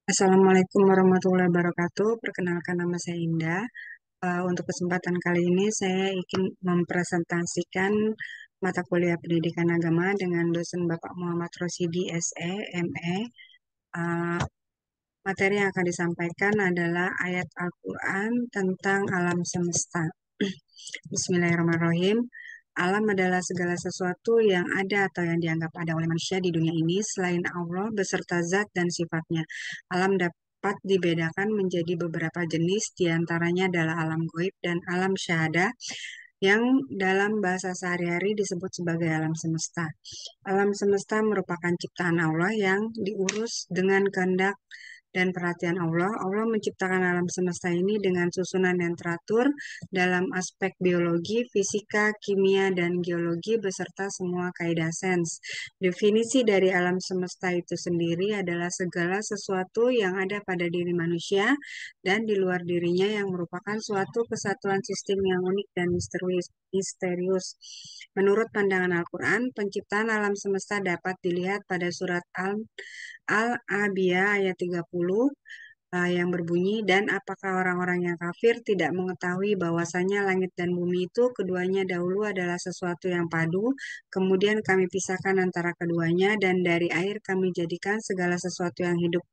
Assalamualaikum warahmatullahi wabarakatuh. Perkenalkan nama saya Indah. Untuk kesempatan kali ini saya ingin mempresentasikan mata kuliah Pendidikan Agama dengan dosen Bapak Muhammad Rosidi SE, ME. Uh, Materi yang akan disampaikan adalah ayat Al-Quran tentang alam semesta. Bismillahirrahmanirrahim. Alam adalah segala sesuatu yang ada atau yang dianggap ada oleh manusia di dunia ini selain Allah beserta zat dan sifatnya. Alam dapat dibedakan menjadi beberapa jenis, diantaranya adalah alam goib dan alam syahada yang dalam bahasa sehari-hari disebut sebagai alam semesta. Alam semesta merupakan ciptaan Allah yang diurus dengan kehendak dan perhatian Allah. Allah menciptakan alam semesta ini dengan susunan yang teratur dalam aspek biologi, fisika, kimia, dan geologi beserta semua kaidah sains. Definisi dari alam semesta itu sendiri adalah segala sesuatu yang ada pada diri manusia dan di luar dirinya yang merupakan suatu kesatuan sistem yang unik dan misterius. Menurut pandangan Al-Quran, penciptaan alam semesta dapat dilihat pada surat Al-Anbiya ayat 30 yang berbunyi, dan apakah orang-orang yang kafir tidak mengetahui bahwasanya langit dan bumi itu keduanya dahulu adalah sesuatu yang padu, kemudian kami pisahkan antara keduanya, dan dari air kami jadikan segala sesuatu yang hidup.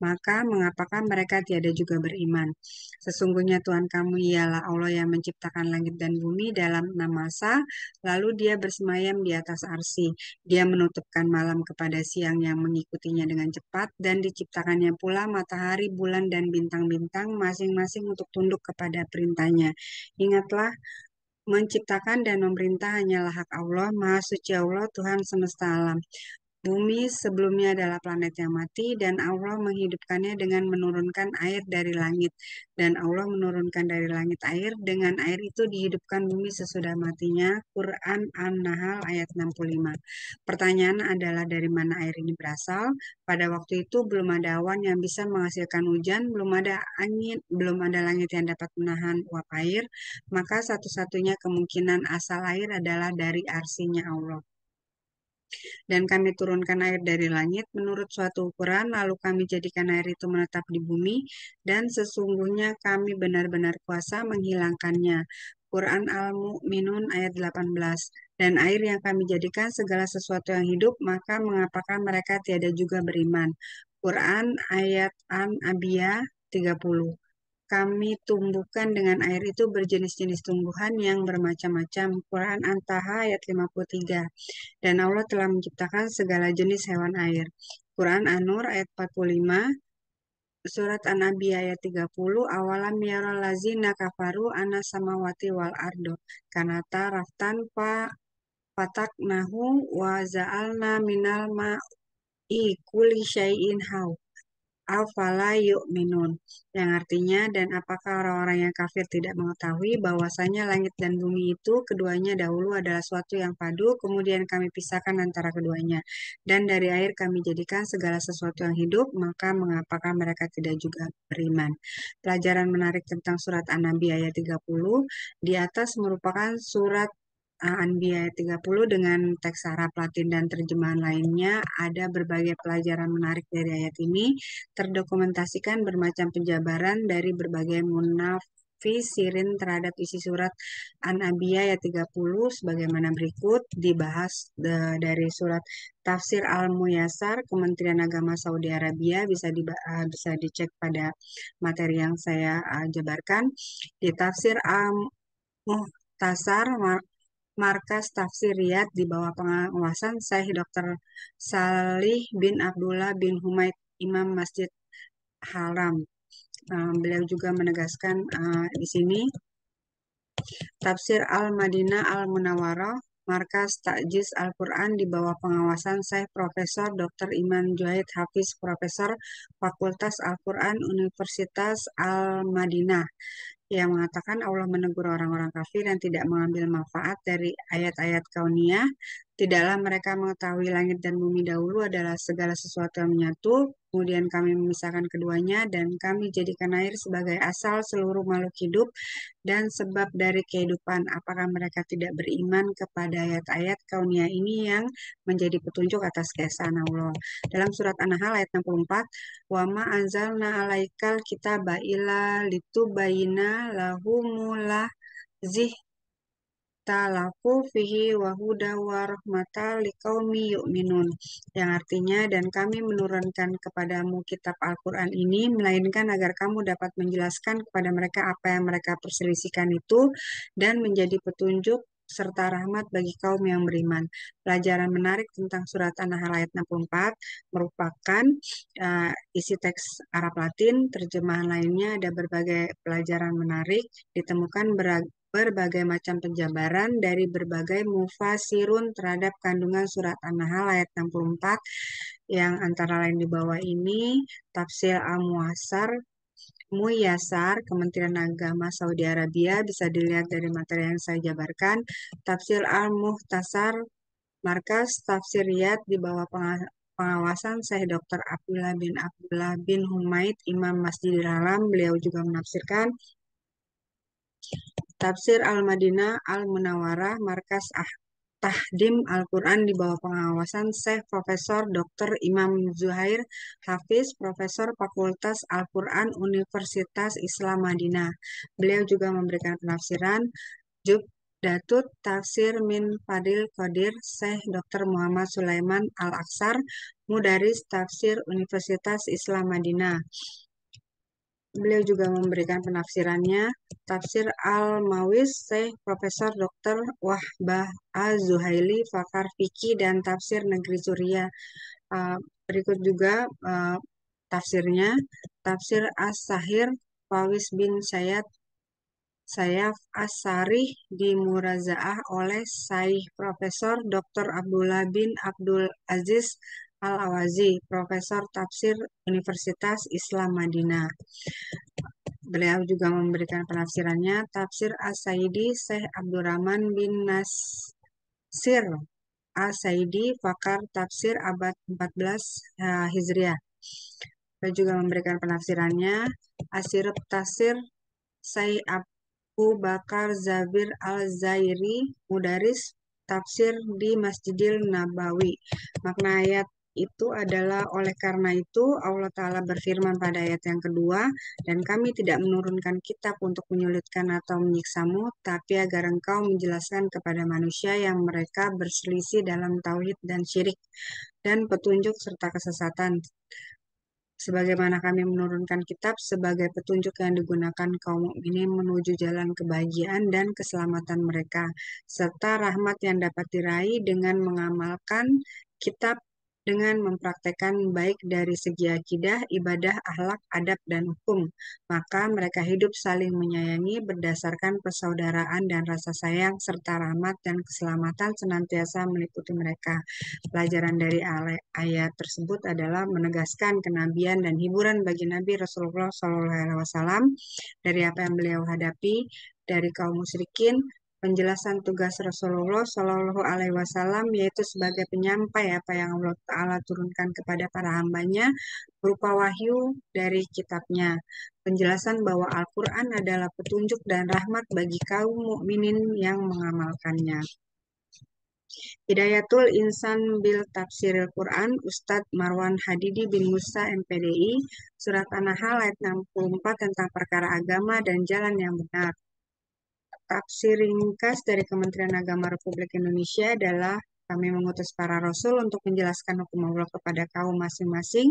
Maka mengapakah mereka tiada juga beriman? Sesungguhnya Tuhan kamu ialah Allah yang menciptakan langit dan bumi dalam 6 masa, lalu dia bersemayam di atas arsy. Dia menutupkan malam kepada siang yang mengikutinya dengan cepat, dan diciptakannya pula matahari, bulan, dan bintang-bintang masing-masing untuk tunduk kepada perintahnya. Ingatlah, menciptakan dan memerintah hanyalah hak Allah, Maha Suci Allah, Tuhan semesta alam. Bumi sebelumnya adalah planet yang mati, dan Allah menghidupkannya dengan menurunkan air dari langit. Dan Allah menurunkan dari langit air, dengan air itu dihidupkan bumi sesudah matinya. Quran An-Nahl ayat 65. Pertanyaan adalah dari mana air ini berasal? Pada waktu itu belum ada awan yang bisa menghasilkan hujan, belum ada angin, belum ada langit yang dapat menahan uap air, maka satu-satunya kemungkinan asal air adalah dari arsinya Allah. Dan kami turunkan air dari langit menurut suatu ukuran, lalu kami jadikan air itu menetap di bumi, dan sesungguhnya kami benar-benar kuasa menghilangkannya. Quran Al-Mu'minun ayat 18. Dan air yang kami jadikan segala sesuatu yang hidup, maka mengapakah mereka tiada juga beriman? Quran ayat An-Abiyah 30. Kami tumbuhkan dengan air itu berjenis-jenis tumbuhan yang bermacam-macam. Quran An-Taha ayat 53. Dan Allah telah menciptakan segala jenis hewan air. Quran An-Nur ayat 45, surat An-Nabi ayat 30, awalam yara lazina kafaru ana samawati wal ardo kanata raftan patak nahu wa za'alna minal ma'i kulli syai'in haw afala yu'minun, yang artinya, dan apakah orang-orang yang kafir tidak mengetahui bahwasanya langit dan bumi itu keduanya dahulu adalah suatu yang padu, kemudian kami pisahkan antara keduanya, dan dari air kami jadikan segala sesuatu yang hidup, maka mengapakah mereka tidak juga beriman? Pelajaran menarik tentang surat An-Nabi ayat 30 di atas merupakan surat Anbiya ayat 30 dengan teks Arab, Latin, dan terjemahan lainnya. Ada berbagai pelajaran menarik dari ayat ini, terdokumentasikan bermacam penjabaran dari berbagai munafisirin terhadap isi surat An-Anbiya ayat 30 sebagaimana berikut dibahas dari surat Tafsir Al-Muyassar Kementerian Agama Saudi Arabia, bisa dicek pada materi yang saya jabarkan. Di Tafsir Al-Muhtasar Markas Tafsir Riyadh di bawah pengawasan Syekh Dr. Salih bin Abdullah bin Humaid, Imam Masjid Haram. Beliau juga menegaskan di sini Tafsir Al-Madinah Al-Munawwarah Markas Takjiz Al-Quran di bawah pengawasan Syekh Profesor Dr. Iman Juhaid Hafiz, Profesor Fakultas Al-Quran Universitas Al-Madinah, yang mengatakan Allah menegur orang-orang kafir yang tidak mengambil manfaat dari ayat-ayat kauniyah. Tidaklah mereka mengetahui langit dan bumi dahulu adalah segala sesuatu yang menyatu, kemudian kami memisahkan keduanya, dan kami jadikan air sebagai asal seluruh makhluk hidup dan sebab dari kehidupan. Apakah mereka tidak beriman kepada ayat-ayat kaunia ini yang menjadi petunjuk atas keesaan Allah? Dalam surat An-Nahl ayat 64, wa ma anzalna alaikal kitaba illa litubayyina lahumul talaku fihi wahuda warahmata liqaumi yu'minun, yang artinya, dan kami menurunkan kepadamu kitab Al-Quran ini melainkan agar kamu dapat menjelaskan kepada mereka apa yang mereka perselisihkan itu dan menjadi petunjuk serta rahmat bagi kaum yang beriman. Pelajaran menarik tentang surat An-Nahl ayat 64 merupakan isi teks Arab Latin, terjemahan lainnya ada berbagai pelajaran menarik, ditemukan berbagai macam penjabaran dari berbagai mufasirun terhadap kandungan surat An-Nahl ayat 64 yang antara lain di bawah ini: Tafsir Muyasar Kementerian Agama Saudi Arabia, bisa dilihat dari materi yang saya jabarkan. Tafsir Al-Muhtasar Markas Tafsir Riyadh di bawah pengawasan Syekh Dr. Abdullah bin Humaid, Imam Masjidil Haram. Beliau juga menafsirkan Tafsir Al-Madinah Al-Munawwarah Markas Tahdim Al-Quran di bawah pengawasan Syekh Profesor Dr. Imam Zuhair Hafiz, Profesor Fakultas Al-Quran Universitas Islam Madinah. Beliau juga memberikan penafsiran Datut Tafsir Min Fadil Qadir Syekh Dr. Muhammad Sulaiman Al-Aksar, Mudaris Tafsir Universitas Islam Madinah. Beliau juga memberikan penafsirannya, Tafsir Al-Mawis Syekh Profesor Dr. Wahbah Az-Zuhaili, Fakar Fikih dan Tafsir Negeri Suriah. Berikut juga tafsirnya, Tafsir As-Sahir Fawis bin Sayaf As-Sarih dimurajaah oleh Syekh Profesor Dr. Abdullah bin Abdul Aziz Al-Awazi, Profesor Tafsir Universitas Islam Madinah. Beliau juga memberikan penafsirannya, Tafsir As-Saidi Syekh Abdurrahman bin Nasir As-Saidi, Fakar Tafsir abad 14 Hijriah. Beliau juga memberikan penafsirannya, Asirut Tafsir Syekh Abu Bakar Zabir Al-Zairi, Mudaris Tafsir di Masjidil Nabawi. Makna ayat itu adalah, oleh karena itu Allah Ta'ala berfirman pada ayat yang kedua, dan kami tidak menurunkan kitab untuk menyulitkan atau menyiksamu, tapi agar engkau menjelaskan kepada manusia yang mereka berselisih dalam tauhid dan syirik, dan petunjuk serta kesesatan. Sebagaimana kami menurunkan kitab sebagai petunjuk yang digunakan kaum mukminin menuju jalan kebahagiaan dan keselamatan mereka, serta rahmat yang dapat diraih dengan mengamalkan kitab dengan mempraktekkan baik dari segi akidah, ibadah, akhlak, adab, dan hukum. Maka mereka hidup saling menyayangi berdasarkan persaudaraan dan rasa sayang, serta rahmat dan keselamatan senantiasa meliputi mereka. Pelajaran dari ayat tersebut adalah menegaskan kenabian dan hiburan bagi Nabi Rasulullah SAW dari apa yang beliau hadapi dari kaum musyrikin. Penjelasan tugas Rasulullah Shallallahu Alaihi Wasallam yaitu sebagai penyampai apa yang Allah Ta'ala turunkan kepada para hambanya berupa wahyu dari kitabnya. Penjelasan bahwa Al-Quran adalah petunjuk dan rahmat bagi kaum mukminin yang mengamalkannya. Hidayatul Insan bil Tafsiril Quran, Ustadz Marwan Hadidi bin Musa MPDI, Surat An-Nahl ayat 64 tentang perkara agama dan jalan yang benar. Tafsir ringkas dari Kementerian Agama Republik Indonesia adalah, kami mengutus para rasul untuk menjelaskan hukum Allah kepada kaum masing-masing,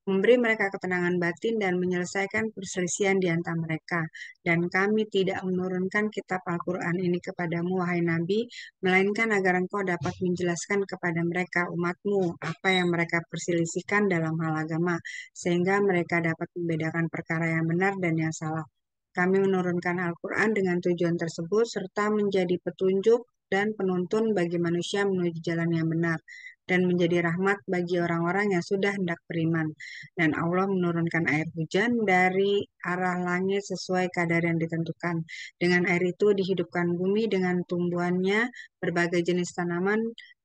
memberi mereka ketenangan batin dan menyelesaikan perselisihan di antara mereka. Dan kami tidak menurunkan kitab Al-Quran ini kepadamu, wahai Nabi, melainkan agar engkau dapat menjelaskan kepada mereka, umatmu, apa yang mereka perselisihkan dalam hal agama, sehingga mereka dapat membedakan perkara yang benar dan yang salah. Kami menurunkan Al-Quran dengan tujuan tersebut, serta menjadi petunjuk dan penuntun bagi manusia menuju jalan yang benar, dan menjadi rahmat bagi orang-orang yang sudah hendak beriman. Dan Allah menurunkan air hujan dari arah langit sesuai kadar yang ditentukan. Dengan air itu dihidupkan bumi dengan tumbuhannya berbagai jenis tanaman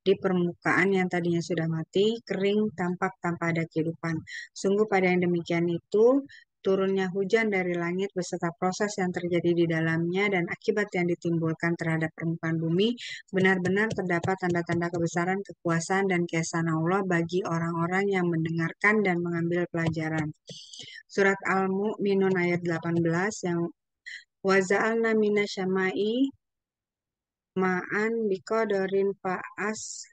di permukaan yang tadinya sudah mati, kering, tampak tanpa ada kehidupan. Sungguh pada yang demikian itu, turunnya hujan dari langit beserta proses yang terjadi di dalamnya dan akibat yang ditimbulkan terhadap permukaan bumi, benar-benar terdapat tanda-tanda kebesaran, kekuasaan, dan keesaan Allah bagi orang-orang yang mendengarkan dan mengambil pelajaran. Surat Al-Mu'minun ayat 18 yang waza'alna minasyamai ma'an biqadarin fa'as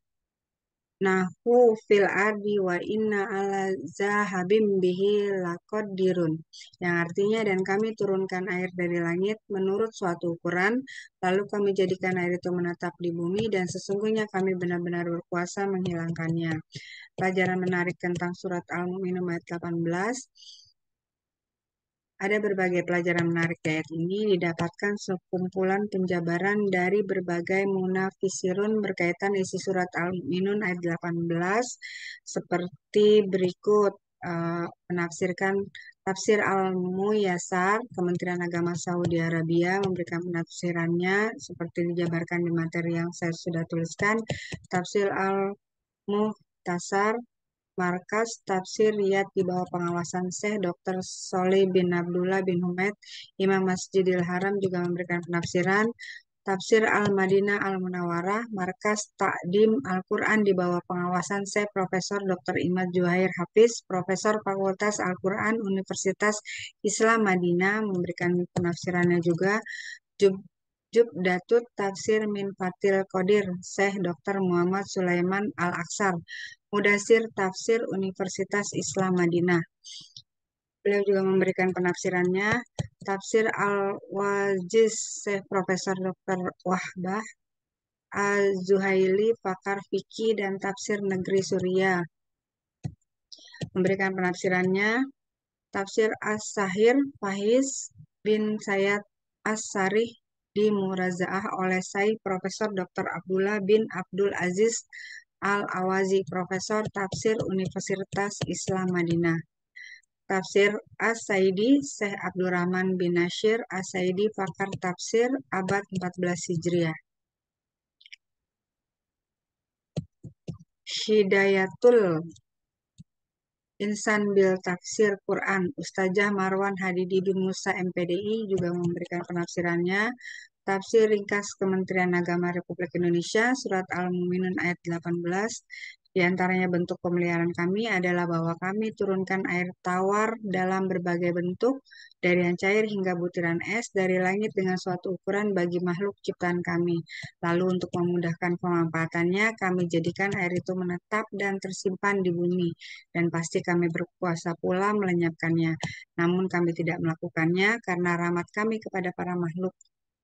nahu fil ardi wa inna ala zahabim bihi laqadirun. Yang artinya dan kami turunkan air dari langit menurut suatu ukuran, lalu kami jadikan air itu menetap di bumi dan sesungguhnya kami benar-benar berkuasa menghilangkannya. Pelajaran menarik tentang surat Al-Mu'minun ayat 18. Ada berbagai pelajaran menarik di ayat ini didapatkan sekumpulan penjabaran dari berbagai munafisirun berkaitan isi surat Al-Mu'minun ayat 18 seperti berikut. Menafsirkan tafsir Al-Muyassar, Kementerian Agama Saudi Arabia memberikan penafsirannya seperti dijabarkan di materi yang saya sudah tuliskan. Tafsir Al-Muhtasar Markas Tafsir Riyadh di bawah pengawasan Syekh Dr. Sholih bin Abdullah bin Humaid, Imam Masjidil Haram juga memberikan penafsiran. Tafsir Al-Madinah Al-Munawwarah, Markas Takdim Al-Quran di bawah pengawasan Syekh Profesor Dr. Imad Juhair Hafiz, Profesor Fakultas Al-Quran Universitas Islam Madinah memberikan penafsirannya juga. Jubdatut Tafsir min Fatil Qadir, Syekh Dr. Muhammad Sulaiman Al-Aksar, Mudasir Tafsir Universitas Islam Madinah. Beliau juga memberikan penafsirannya. Tafsir Al-Wajiz, Syekh Profesor Dr. Wahbah Az-Zuhaili, pakar fikih dan tafsir negeri Suriah, memberikan penafsirannya. Tafsir As-Sahir Faiz bin Sayyad As-Sarih di Murazaah oleh Syekh Profesor Dr. Abdullah bin Abdul Aziz Al-Awazi, Profesor Tafsir Universitas Islam Madinah. Tafsir As-Saidi, Syekh Abdurrahman bin Nasir As-Saidi, pakar tafsir abad 14 Hijriah. Hidayatul Insan bil Tafsir Quran, Ustazah Marwan Hadidi bin Musa MPDI juga memberikan penafsirannya. Tafsir ringkas Kementerian Agama Republik Indonesia, Surat Al-Mu'minun ayat 18. Di antaranya bentuk pemeliharaan kami adalah bahwa kami turunkan air tawar dalam berbagai bentuk, dari yang cair hingga butiran es, dari langit dengan suatu ukuran bagi makhluk ciptaan kami. Lalu untuk memudahkan pemanfaatannya, kami jadikan air itu menetap dan tersimpan di bumi, dan pasti kami berkuasa pula melenyapkannya. Namun kami tidak melakukannya karena rahmat kami kepada para makhluk.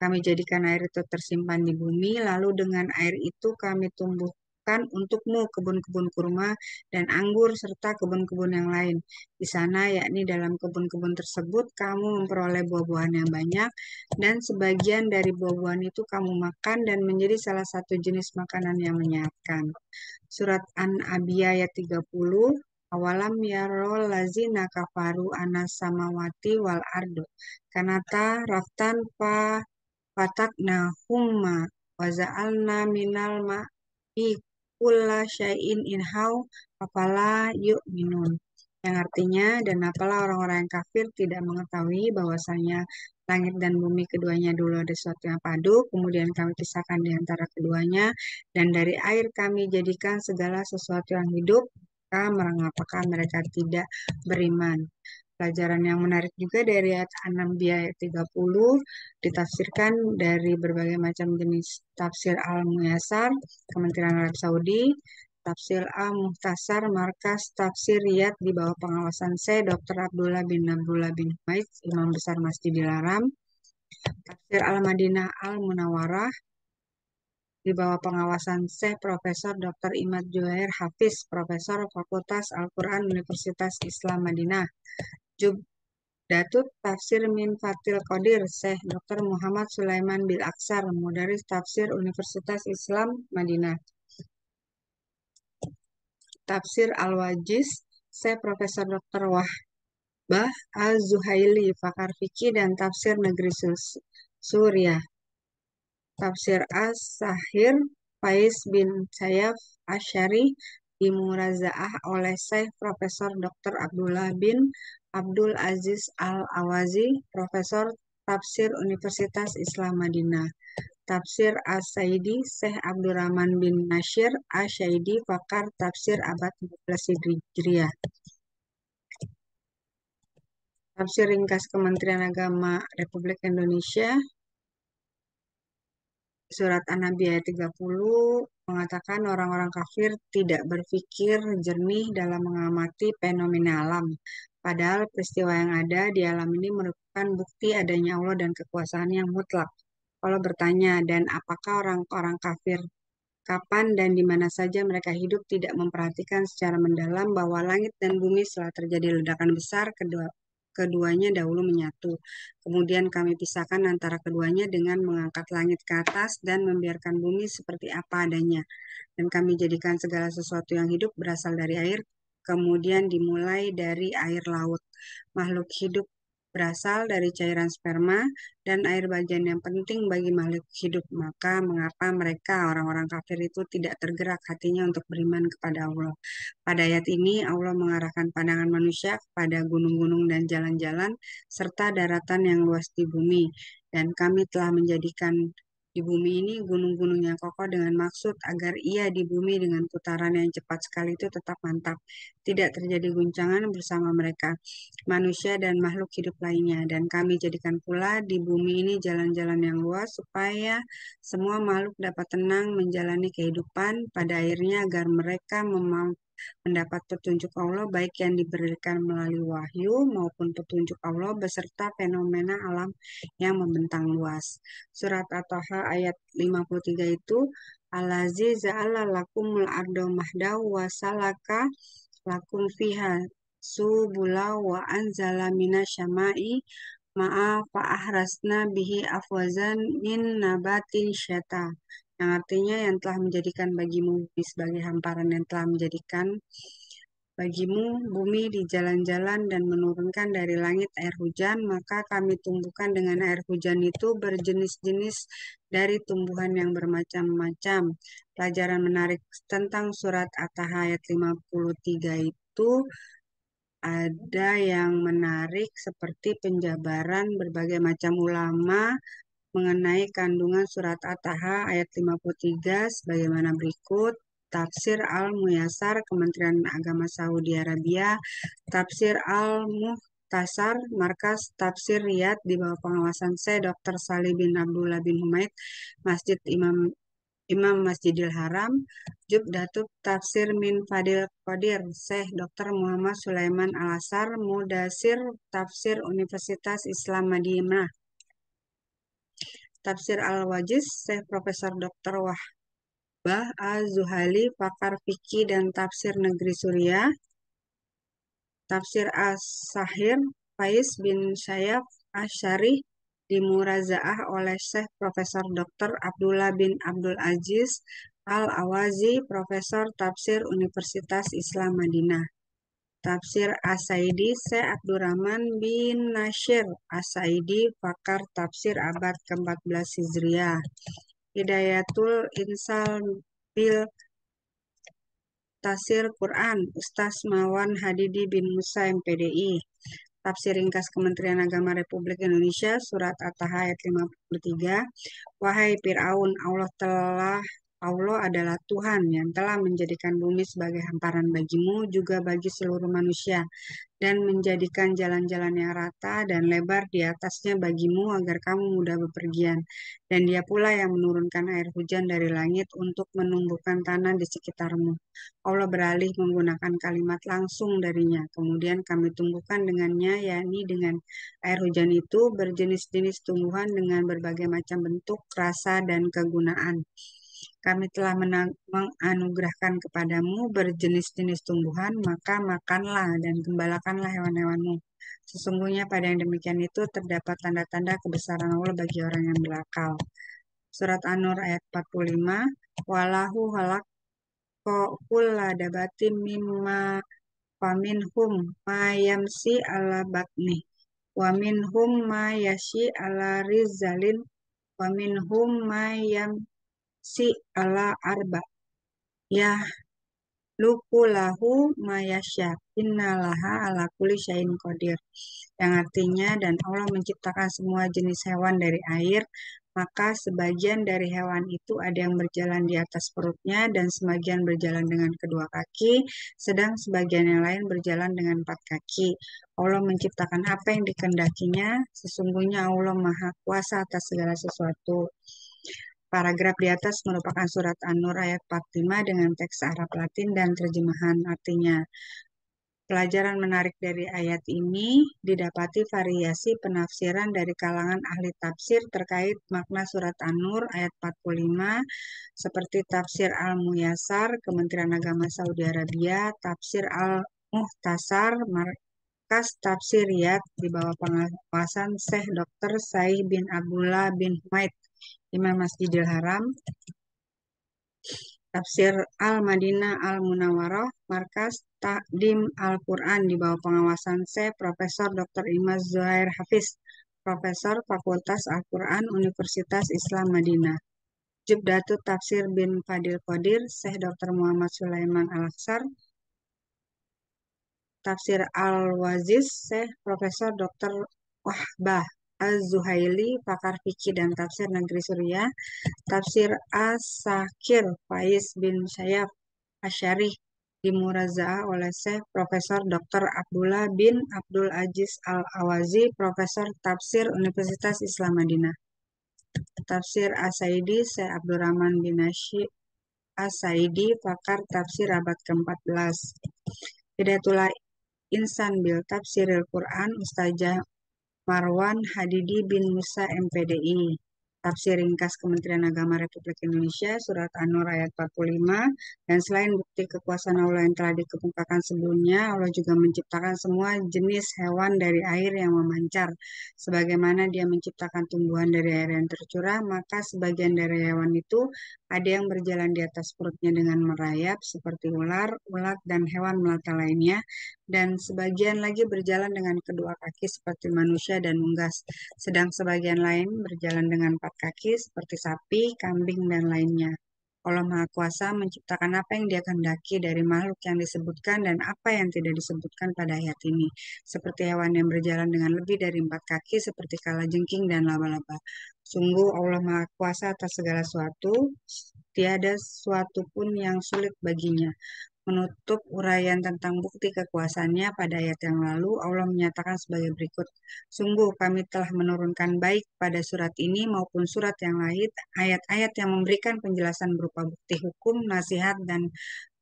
Kami jadikan air itu tersimpan di bumi, lalu dengan air itu kami tumbuhkan untukmu kebun-kebun kurma dan anggur serta kebun-kebun yang lain. Di sana, yakni dalam kebun-kebun tersebut, kamu memperoleh buah-buahan yang banyak, dan sebagian dari buah-buahan itu kamu makan dan menjadi salah satu jenis makanan yang menyehatkan. Surat An-Nabiyah ayat 30. Awalam yarol lazina kafaru anas samawati wal ardo kanata raftan fataknahumma waza'alna minal ma'i kulla syai'in inhau afala yu'minun. Yang artinya, dan apalah orang-orang yang kafir tidak mengetahui bahwasanya langit dan bumi keduanya dulu ada sesuatu yang padu, kemudian kami pisahkan di antara keduanya, dan dari air kami jadikan segala sesuatu yang hidup, mengapakah mereka tidak beriman. Pelajaran yang menarik juga dari ayat 6 ayat 30 ditafsirkan dari berbagai macam jenis tafsir Al-Muyassar, Kementerian Arab Saudi, Tafsir Al-Muhtasar, Markas Tafsir Riyadh di bawah pengawasan Syekh Dr. Abdullah bin Humaid, Imam Besar Masjidil Haram, Tafsir Al-Madinah Al-Munawwarah di bawah pengawasan Syekh Profesor Dr. Imad Juhair Hafiz, Profesor Fakultas Al-Quran Universitas Islam Madinah. Jubdatut Tafsir min Fatil Qadir, Syekh Dr. Muhammad Sulaiman bil Aksar, Mudaris Tafsir Universitas Islam Madinah. Tafsir Al-Wajiz, Syekh Profesor Dr. Wahbah Az-Zuhaili, pakar fikih dan tafsir negeri Suriah. Tafsir As-Sahir Faiz bin Sayyaf Asy'ari dimurajaah oleh Syekh Profesor Dr. Abdullah bin Abdul Aziz Al-Awazi, Profesor Tafsir Universitas Islam Madinah. Tafsir As-Saidi Syekh Abdurrahman bin Nasyir Asy-Syaidi, pakar tafsir abad 14 Hijriah. Tafsir ringkas Kementerian Agama Republik Indonesia, Surat An-Nabi ayat 30 mengatakan orang-orang kafir tidak berpikir jernih dalam mengamati fenomena alam. Padahal peristiwa yang ada di alam ini merupakan bukti adanya Allah dan kekuasaan yang mutlak. Allah bertanya, dan apakah orang-orang kafir kapan dan di mana saja mereka hidup tidak memperhatikan secara mendalam bahwa langit dan bumi setelah terjadi ledakan besar, keduanya dahulu menyatu. Kemudian kami pisahkan antara keduanya dengan mengangkat langit ke atas dan membiarkan bumi seperti apa adanya. Dan kami jadikan segala sesuatu yang hidup berasal dari air, kemudian dimulai dari air laut. Makhluk hidup berasal dari cairan sperma dan air bagian yang penting bagi makhluk hidup. Maka mengapa mereka orang-orang kafir itu tidak tergerak hatinya untuk beriman kepada Allah? Pada ayat ini Allah mengarahkan pandangan manusia kepada gunung-gunung dan jalan-jalan serta daratan yang luas di bumi. Dan kami telah menjadikan di bumi ini gunung-gunung yang kokoh dengan maksud agar ia di bumi dengan putaran yang cepat sekali itu tetap mantap. Tidak terjadi guncangan bersama mereka, manusia dan makhluk hidup lainnya. Dan kami jadikan pula di bumi ini jalan-jalan yang luas supaya semua makhluk dapat tenang menjalani kehidupan pada akhirnya agar mereka mendapat petunjuk Allah baik yang diberikan melalui wahyu maupun petunjuk Allah beserta fenomena alam yang membentang luas. Surat At-Taha ayat 53 itu Allazi ja'ala lakumul ardo mahdaw wa salaka lakum fiha subula wa anzala minasyama'i ma'a fa'ahrasna bihi afwazan min nabatin syata, yang artinya yang telah menjadikan bagimu bumi sebagai hamparan, yang telah menjadikan bagimu bumi di jalan-jalan dan menurunkan dari langit air hujan, maka kami tumbuhkan dengan air hujan itu berjenis-jenis dari tumbuhan yang bermacam-macam. Pelajaran menarik tentang surat At-Taha ayat 53 itu ada yang menarik seperti penjabaran berbagai macam ulama mengenai kandungan surat At-Taha ayat 53 sebagaimana berikut. Tafsir Al-Muyassar Kementerian Agama Saudi Arabia, Tafsir Al-Muhtasar Markas Tafsir Riyadh di bawah pengawasan Syekh Dr. Salih bin Abdullah bin Humaid, Masjid Imam Masjidil Haram, Jubdatut Tafsir min Fadil Qadir, Syekh Dr. Muhammad Sulaiman Al-Asar, Mudasir Tafsir Universitas Islam Madinah, Tafsir Al-Wajiz, Syekh Profesor Dr. Wahbah Az-Zuhali, pakar fikih dan tafsir negeri Suriah, Tafsir As-Sahir, Faiz bin Sayyaf Asy'ari dimurajaah oleh Syekh Profesor Dr. Abdullah bin Abdul Aziz Al-Awazi, Profesor Tafsir Universitas Islam Madinah. Tafsir As-Saidi Syekh Abdurrahman bin Nasyir As-Saidi, pakar tafsir abad ke-14 Hijriah. Hidayatul Insal bil Tafsir Quran Ustaz Mawan Hadidi bin Musa MPDI. Tafsir ringkas Kementerian Agama Republik Indonesia, Surat At-Taha ayat 53. Wahai Fir'aun, Allah adalah Tuhan yang telah menjadikan bumi sebagai hamparan bagimu, juga bagi seluruh manusia, dan menjadikan jalan-jalan yang rata dan lebar di atasnya bagimu agar kamu mudah bepergian. Dan Dia pula yang menurunkan air hujan dari langit untuk menumbuhkan tanah di sekitarmu. Allah beralih menggunakan kalimat langsung darinya. Kemudian kami tumbuhkan dengannya, yakni dengan air hujan itu, berjenis-jenis tumbuhan dengan berbagai macam bentuk, rasa, dan kegunaan. Kami telah menganugerahkan kepadamu berjenis-jenis tumbuhan, maka makanlah dan gembalakanlah hewan-hewanmu. Sesungguhnya pada yang demikian itu terdapat tanda-tanda kebesaran Allah bagi orang yang berakal. Surat An-Nur ayat 45, Walahu halak kulla dabatin mimma faminhum ma yamsi ala batni wa minhum ma yashi ala rizalin wa minhum ma si ala arba. Ya luku lahu mayasya. Innalaha ala kulli syai'in qadir. Yang artinya, dan Allah menciptakan semua jenis hewan dari air, maka sebagian dari hewan itu ada yang berjalan di atas perutnya dan sebagian berjalan dengan kedua kaki, sedang sebagian yang lain berjalan dengan empat kaki. Allah menciptakan apa yang dikehendakinya, sesungguhnya Allah Maha Kuasa atas segala sesuatu. Paragraf di atas merupakan surat An-Nur ayat 45 dengan teks Arab Latin dan terjemahan artinya. Pelajaran menarik dari ayat ini didapati variasi penafsiran dari kalangan ahli tafsir terkait makna surat An-Nur ayat 45 seperti tafsir Al-Muyassar Kementerian Agama Saudi Arabia, tafsir Al-Muhtasar Markas Tafsir Riyadh di bawah pengawasan Syekh Dr. Saih bin Abdullah bin Humaid, Imam Masjidil Haram, Tafsir Al-Madinah Al-Munawwarah, Markas Takdim Al-Quran di bawah pengawasan Syekh Profesor Dr. Imaz Zuhair Hafiz, Profesor Fakultas Al-Quran Universitas Islam Madinah. Jubdatu Tafsir bin Fadil Qadir, Syekh Dr. Muhammad Sulaiman Al-Aksar, Tafsir Al-Waziz, Syekh Profesor Dr. Wahbah Az-Zuhaili, pakar fikih dan tafsir negeri Suriah, Tafsir As-Sakir Faiz bin Syayaf Asyarih di Murazaah oleh Syekh Profesor Dr. Abdullah bin Abdul Aziz Al-Awazi, Profesor Tafsir Universitas Islam Madinah. Tafsir As-Saidi, Syekh Abdurrahman bin Nasyid As-Saidi, pakar tafsir abad ke-14. Hidayatul Insan bil Tafsiril Quran, Ustazah Marwan Hadidi bin Musa MPDI. Tafsir ringkas Kementerian Agama Republik Indonesia, Surat An-Nur ayat 45. Dan selain bukti kekuasaan Allah yang telah dikemukakan sebelumnya, Allah juga menciptakan semua jenis hewan dari air yang memancar. Sebagaimana Dia menciptakan tumbuhan dari air yang tercurah, maka sebagian dari hewan itu ada yang berjalan di atas perutnya dengan merayap, seperti ular, ulat, dan hewan melata lainnya, dan sebagian lagi berjalan dengan kedua kaki seperti manusia dan unggas, sedang sebagian lain berjalan dengan empat kaki seperti sapi, kambing, dan lainnya. Allah Maha Kuasa menciptakan apa yang Dia kehendaki dari makhluk yang disebutkan dan apa yang tidak disebutkan pada ayat ini, seperti hewan yang berjalan dengan lebih dari empat kaki seperti kalajengking dan laba-laba. Sungguh Allah Maha Kuasa atas segala sesuatu, tiada sesuatu pun yang sulit baginya. Menutup uraian tentang bukti kekuasaannya pada ayat yang lalu, Allah menyatakan sebagai berikut. Sungguh kami telah menurunkan baik pada surat ini maupun surat yang lain, ayat-ayat yang memberikan penjelasan berupa bukti hukum, nasihat, dan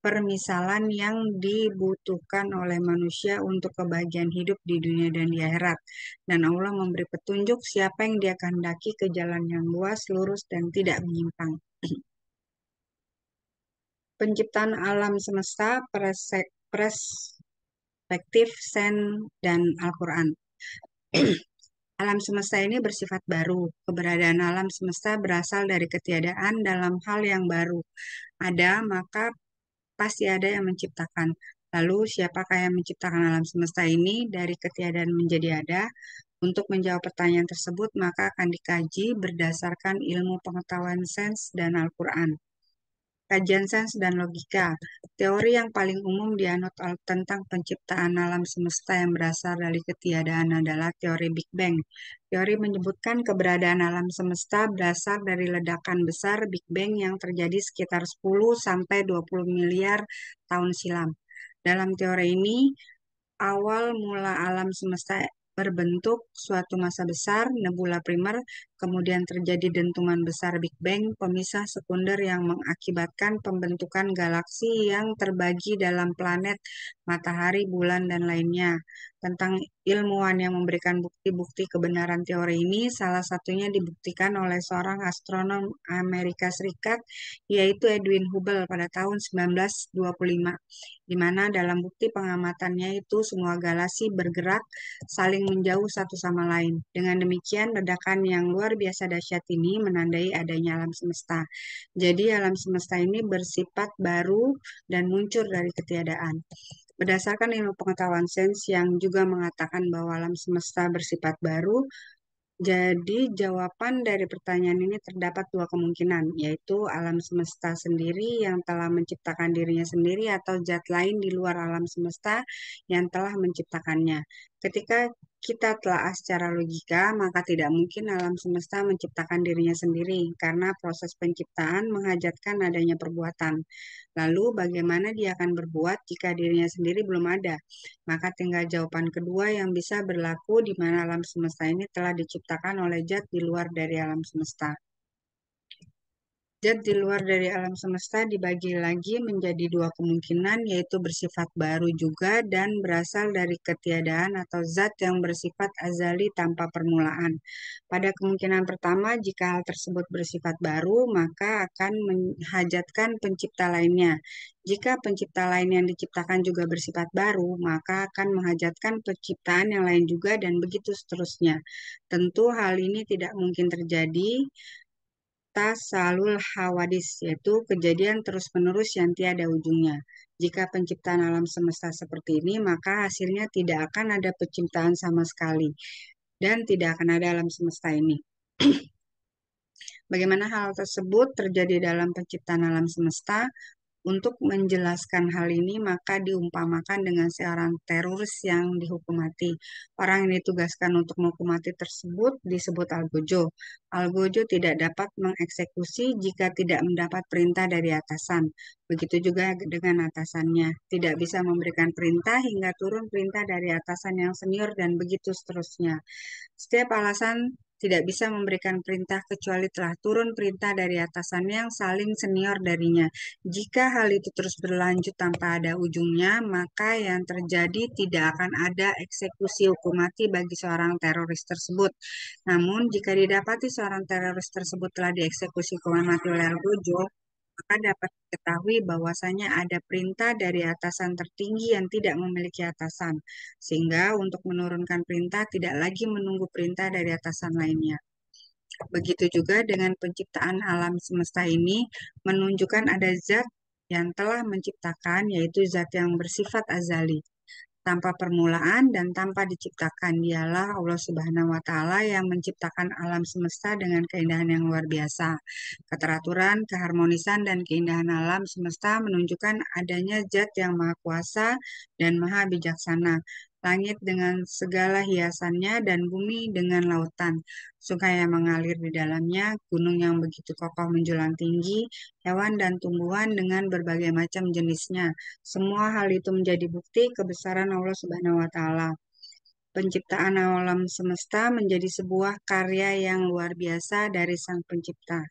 permisalan yang dibutuhkan oleh manusia untuk kebahagiaan hidup di dunia dan di akhirat. Dan Allah memberi petunjuk siapa yang Dia kehendaki ke jalan yang luas, lurus, dan tidak menyimpang. Penciptaan alam semesta, perspektif Sen dan Al-Quran. Alam semesta ini bersifat baru. Keberadaan alam semesta berasal dari ketiadaan dalam hal yang baru. Ada, maka pasti ada yang menciptakan. Lalu, siapakah yang menciptakan alam semesta ini dari ketiadaan menjadi ada? Untuk menjawab pertanyaan tersebut, maka akan dikaji berdasarkan ilmu pengetahuan sains dan Al-Quran. Kajian sains dan logika. Teori yang paling umum dianut tentang penciptaan alam semesta yang berasal dari ketiadaan adalah teori Big Bang. Teori menyebutkan keberadaan alam semesta berasal dari ledakan besar Big Bang yang terjadi sekitar 10 sampai 20 miliar tahun silam. Dalam teori ini, awal mula alam semesta berbentuk suatu masa besar, nebula primer, kemudian terjadi dentuman besar Big Bang, pemisah sekunder yang mengakibatkan pembentukan galaksi yang terbagi dalam planet, matahari, bulan, dan lainnya. Tentang ilmuwan yang memberikan bukti-bukti kebenaran teori ini, salah satunya dibuktikan oleh seorang astronom Amerika Serikat, yaitu Edwin Hubble pada tahun 1925, di mana dalam bukti pengamatannya itu semua galaksi bergerak saling menjauh satu sama lain. Dengan demikian, ledakan yang luar biasa dahsyat ini menandai adanya alam semesta. Jadi, alam semesta ini bersifat baru dan muncul dari ketiadaan. Berdasarkan ilmu pengetahuan sains yang juga mengatakan bahwa alam semesta bersifat baru, Jadi, jawaban dari pertanyaan ini terdapat dua kemungkinan, yaitu alam semesta sendiri yang telah menciptakan dirinya sendiri atau zat lain di luar alam semesta yang telah menciptakannya. Ketika kita telaah secara logika, maka tidak mungkin alam semesta menciptakan dirinya sendiri, karena proses penciptaan menghajatkan adanya perbuatan. Lalu, bagaimana dia akan berbuat jika dirinya sendiri belum ada? Maka tinggal jawaban kedua yang bisa berlaku di mana alam semesta ini telah diciptakan oleh zat di luar dari alam semesta. Zat di luar dari alam semesta dibagi lagi menjadi dua kemungkinan, yaitu bersifat baru juga dan berasal dari ketiadaan atau zat yang bersifat azali tanpa permulaan. Pada kemungkinan pertama, jika hal tersebut bersifat baru, maka akan menghajatkan pencipta lainnya. Jika pencipta lain yang diciptakan juga bersifat baru, maka akan menghajatkan penciptaan yang lain juga dan begitu seterusnya. Tentu hal ini tidak mungkin terjadi tasalul hawadis, yaitu kejadian terus-menerus yang tiada ujungnya. Jika penciptaan alam semesta seperti ini, maka hasilnya tidak akan ada penciptaan sama sekali dan tidak akan ada alam semesta ini. Bagaimana hal tersebut terjadi dalam penciptaan alam semesta? Untuk menjelaskan hal ini, maka diumpamakan dengan seorang teroris yang dihukum mati. Orang yang ditugaskan untuk menghukum mati tersebut disebut algojo. Algojo tidak dapat mengeksekusi jika tidak mendapat perintah dari atasan. Begitu juga dengan atasannya. Tidak bisa memberikan perintah hingga turun perintah dari atasan yang senior dan begitu seterusnya. Setiap alasan tidak bisa memberikan perintah kecuali telah turun perintah dari atasan yang saling senior darinya. Jika hal itu terus berlanjut tanpa ada ujungnya, maka yang terjadi tidak akan ada eksekusi hukum mati bagi seorang teroris tersebut. Namun, jika didapati seorang teroris tersebut telah dieksekusi hukuman mati oleh Algojo, maka dapat diketahui bahwasanya ada perintah dari atasan tertinggi yang tidak memiliki atasan, sehingga untuk menurunkan perintah tidak lagi menunggu perintah dari atasan lainnya. Begitu juga dengan penciptaan alam semesta ini menunjukkan ada zat yang telah menciptakan, yaitu zat yang bersifat azali tanpa permulaan dan tanpa diciptakan. Dialah Allah Subhanahu wa taala yang menciptakan alam semesta dengan keindahan yang luar biasa. Keteraturan, keharmonisan dan keindahan alam semesta menunjukkan adanya zat yang maha kuasa dan maha bijaksana. Langit dengan segala hiasannya dan bumi dengan lautan, sungai yang mengalir di dalamnya, gunung yang begitu kokoh menjulang tinggi, hewan dan tumbuhan dengan berbagai macam jenisnya. Semua hal itu menjadi bukti kebesaran Allah Subhanahu wa taala. Penciptaan alam semesta menjadi sebuah karya yang luar biasa dari Sang Pencipta.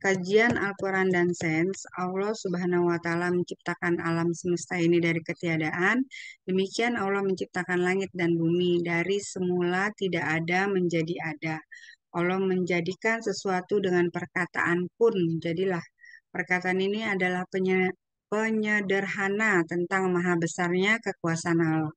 Kajian Al-Quran dan Sains, Allah Subhanahu wa Ta'ala menciptakan alam semesta ini dari ketiadaan. Demikian Allah menciptakan langit dan bumi dari semula tidak ada menjadi ada. Allah menjadikan sesuatu dengan perkataan pun jadilah. Perkataan ini adalah penyederhana tentang maha besarnya kekuasaan Allah.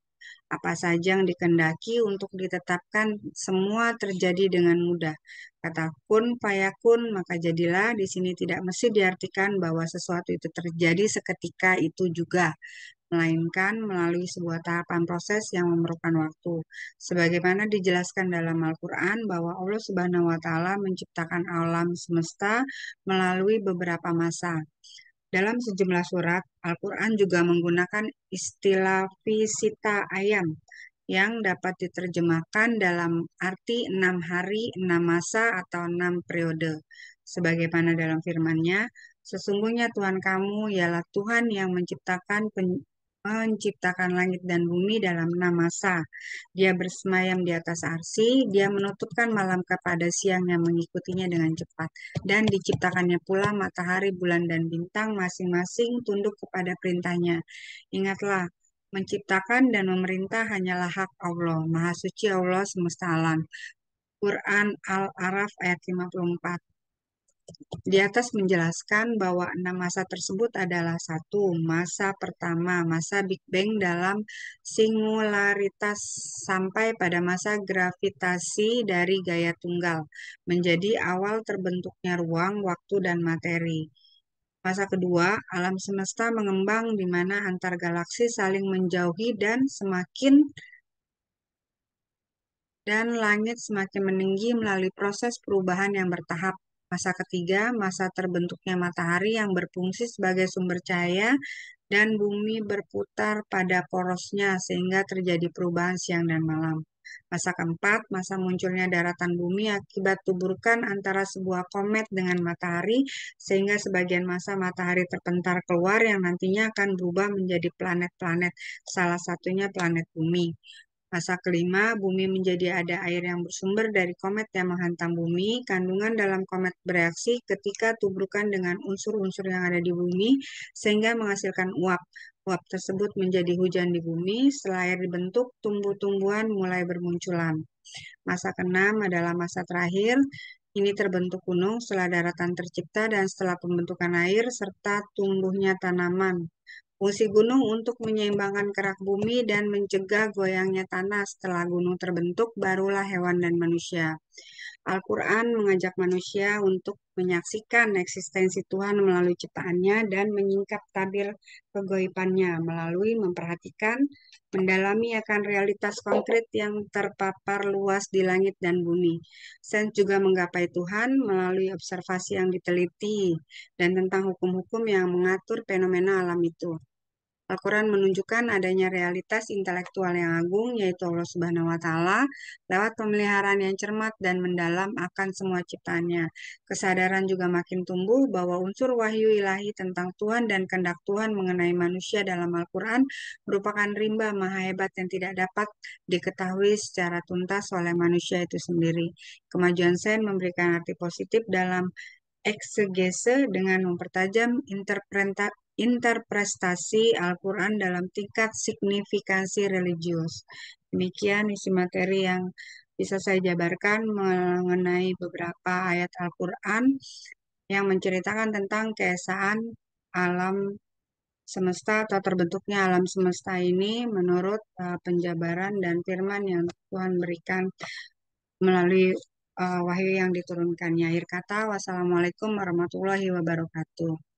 Apa saja yang dikendaki untuk ditetapkan semua terjadi dengan mudah. Kata kun fayakun, maka jadilah di sini tidak mesti diartikan bahwa sesuatu itu terjadi seketika itu juga, melainkan melalui sebuah tahapan proses yang memerlukan waktu. Sebagaimana dijelaskan dalam Al-Quran bahwa Allah Subhanahu wa Ta'ala menciptakan alam semesta melalui beberapa masa. Dalam sejumlah surat, Al-Quran juga menggunakan istilah visita ayam yang dapat diterjemahkan dalam arti 6 hari, 6 masa, atau 6 periode. Sebagaimana dalam firman-Nya, sesungguhnya Tuhan kamu ialah Tuhan yang menciptakan langit dan bumi dalam 6 masa. Dia bersemayam di atas arsy, dia menutupkan malam kepada siang yang mengikutinya dengan cepat. Dan diciptakannya pula matahari, bulan, dan bintang masing-masing tunduk kepada perintahnya. Ingatlah, menciptakan dan memerintah hanyalah hak Allah. Maha suci Allah semesta alam. Quran Al-A'raf ayat 54. Di atas menjelaskan bahwa 6 masa tersebut adalah satu, masa pertama, masa Big Bang dalam singularitas sampai pada masa gravitasi dari gaya tunggal, menjadi awal terbentuknya ruang, waktu, dan materi. Masa kedua, alam semesta mengembang di mana antar galaksi saling menjauhi dan semakin dan langit semakin meninggi melalui proses perubahan yang bertahap. Masa ketiga, masa terbentuknya matahari yang berfungsi sebagai sumber cahaya dan bumi berputar pada porosnya sehingga terjadi perubahan siang dan malam. Masa keempat, masa munculnya daratan bumi akibat tuburkan antara sebuah komet dengan matahari sehingga sebagian masa matahari terpentar keluar yang nantinya akan berubah menjadi planet-planet, salah satunya planet bumi. Masa kelima, bumi menjadi ada air yang bersumber dari komet yang menghantam bumi. Kandungan dalam komet bereaksi ketika tubrukan dengan unsur-unsur yang ada di bumi, sehingga menghasilkan uap. Uap tersebut menjadi hujan di bumi. Setelah air dibentuk, tumbuh-tumbuhan mulai bermunculan. Masa keenam adalah masa terakhir. Ini terbentuk gunung setelah daratan tercipta dan setelah pembentukan air serta tumbuhnya tanaman. Fungsi gunung untuk menyeimbangkan kerak bumi dan mencegah goyangnya tanah. Setelah gunung terbentuk, barulah hewan dan manusia. Al-Quran mengajak manusia untuk menyaksikan eksistensi Tuhan melalui ciptaannya dan menyingkap tabir kegoibannya melalui memperhatikan, mendalami akan realitas konkret yang terpapar luas di langit dan bumi. Sains juga menggapai Tuhan melalui observasi yang diteliti dan tentang hukum-hukum yang mengatur fenomena alam itu. Al-Quran menunjukkan adanya realitas intelektual yang agung, yaitu Allah Subhanahu wa Ta'ala, lewat pemeliharaan yang cermat dan mendalam akan semua ciptaannya. Kesadaran juga makin tumbuh bahwa unsur wahyu ilahi tentang Tuhan dan kehendak Tuhan mengenai manusia dalam Al-Quran merupakan rimba maha hebat yang tidak dapat diketahui secara tuntas oleh manusia itu sendiri. Kemajuan sains memberikan arti positif dalam eksegese dengan mempertajam interpretasi Al-Quran dalam tingkat signifikansi religius. Demikian isi materi yang bisa saya jabarkan mengenai beberapa ayat Al-Quran yang menceritakan tentang keesaan alam semesta atau terbentuknya alam semesta ini menurut penjabaran dan firman yang Tuhan berikan melalui wahyu yang diturunkannya. Akhir kata, wassalamualaikum warahmatullahi wabarakatuh.